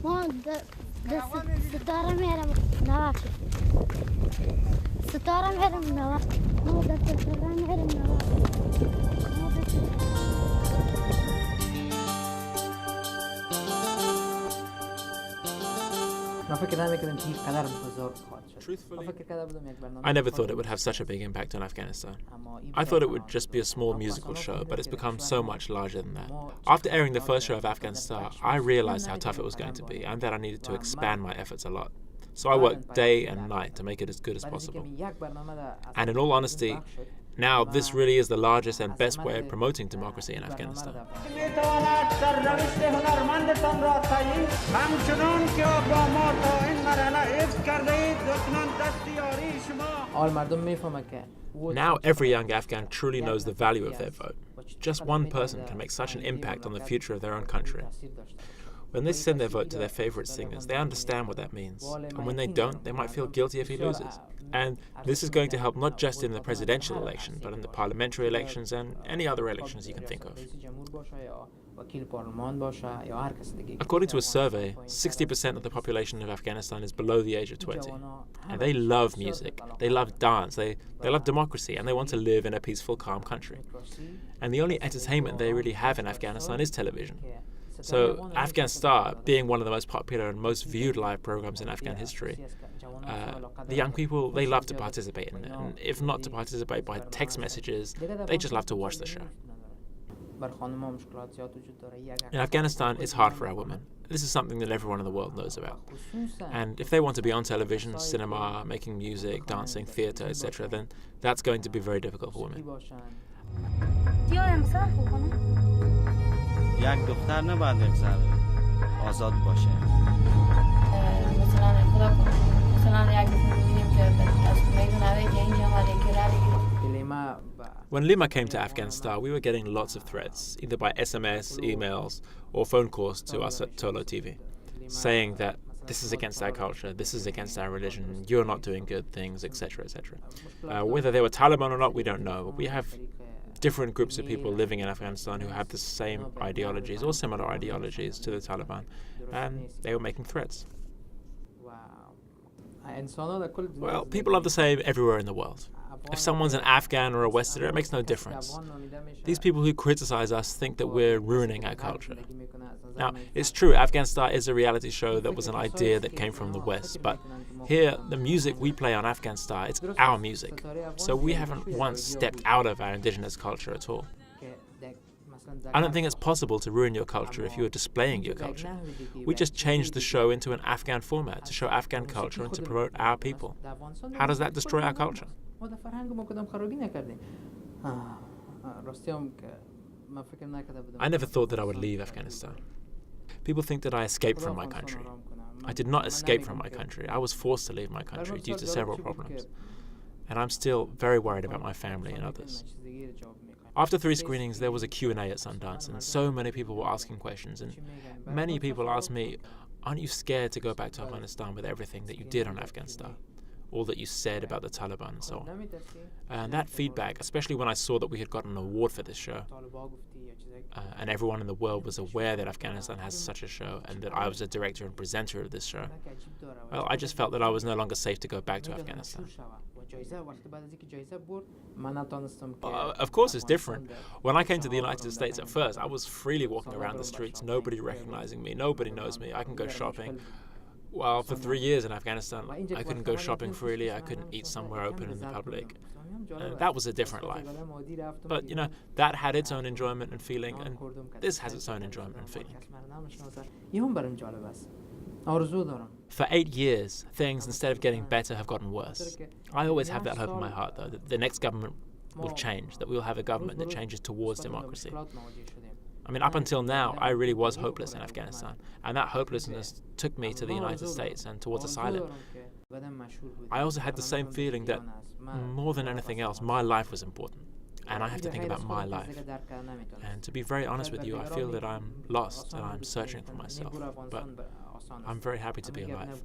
ما ستاره میرم نواش ستاره میرم نواش ما ستاره میرم نواش I never thought it would have such a big impact on Afghanistan. I thought it would just be a small musical show, but it's become so much larger than that. After airing the first show of Afghan Star, I realized how tough it was going to be and that I needed to expand my efforts a lot. So I worked day and night to make it as good as possible. And in all honesty, now this really is the largest and best way of promoting democracy in Afghanistan. Now every young Afghan truly knows the value of their vote. Just one person can make such an impact on the future of their own country. When they send their vote to their favorite singers, they understand what that means. And when they don't, they might feel guilty if he loses. And this is going to help not just in the presidential election, but in the parliamentary elections and any other elections you can think of. According to a survey, 60% of the population of Afghanistan is below the age of 20. And they love music, they love dance, they love democracy, and they want to live in a peaceful, calm country. And the only entertainment they really have in Afghanistan is television. So Afghan Star, being one of the most popular and most viewed live programs in Afghan history, the young people, they love to participate in it. And if not to participate by text messages, they just love to watch the show. In Afghanistan, it's hard for our women. This is something that everyone in the world knows about. And if they want to be on television, cinema, making music, dancing, theatre, etc., then that's going to be very difficult for women. یک دختر نباید بگذره آزاد باشه When Lima came to Afghan Star, we were getting lots of threats, either by SMS, emails, or phone calls to us at Tolo Tv, saying that this is against our culture, this is against our religion, you're not doing good things, etc., etc. Whether they were Taliban or not, we don't know, but we have different groups of people living in Afghanistan who have the same ideologies or similar ideologies to the Taliban, and they were making threats. Well, people are the same everywhere in the world. If someone's an Afghan or a Westerner, it makes no difference. These people who criticize us think that we're ruining our culture. Now, it's true, Afghan Star is a reality show that was an idea that came from the West, but here, the music we play on Afghan Star, it's our music. So we haven't once stepped out of our indigenous culture at all. I don't think it's possible to ruin your culture if you are displaying your culture. We just changed the show into an Afghan format to show Afghan culture and to promote our people. How does that destroy our culture? I never thought that I would leave Afghanistan. People think that I escaped from my country. I did not escape from my country. I was forced to leave my country due to several problems. And I'm still very worried about my family and others. After 3 screenings, there was a Q&A at Sundance, and so many people were asking questions. And many people asked me, aren't you scared to go back to Afghanistan with everything that you did on Afghan Star? All that you said about the Taliban and so on. And that feedback, especially when I saw that we had gotten an award for this show, and everyone in the world was aware that Afghanistan has such a show and that I was the director and presenter of this show, well, I just felt that I was no longer safe to go back to Afghanistan. Of course it's different. When I came to the United States at first, I was freely walking around the streets, nobody recognizing me, nobody knows me, I can go shopping. Well, for 3 years in Afghanistan, I couldn't go shopping freely, I couldn't eat somewhere open in the public. That was a different life. But, you know, that had its own enjoyment and feeling, and this has its own enjoyment and feeling. For 8 years, things, instead of getting better, have gotten worse. I always have that hope in my heart, though, that the next government will change, that we'll have a government that changes towards democracy. I mean, up until now, I really was hopeless in Afghanistan, and that hopelessness took me to the United States and towards asylum. I also had the same feeling that, more than anything else, my life was important, and I have to think about my life. And to be very honest with you, I feel that I'm lost and I'm searching for myself, but I'm very happy to be alive.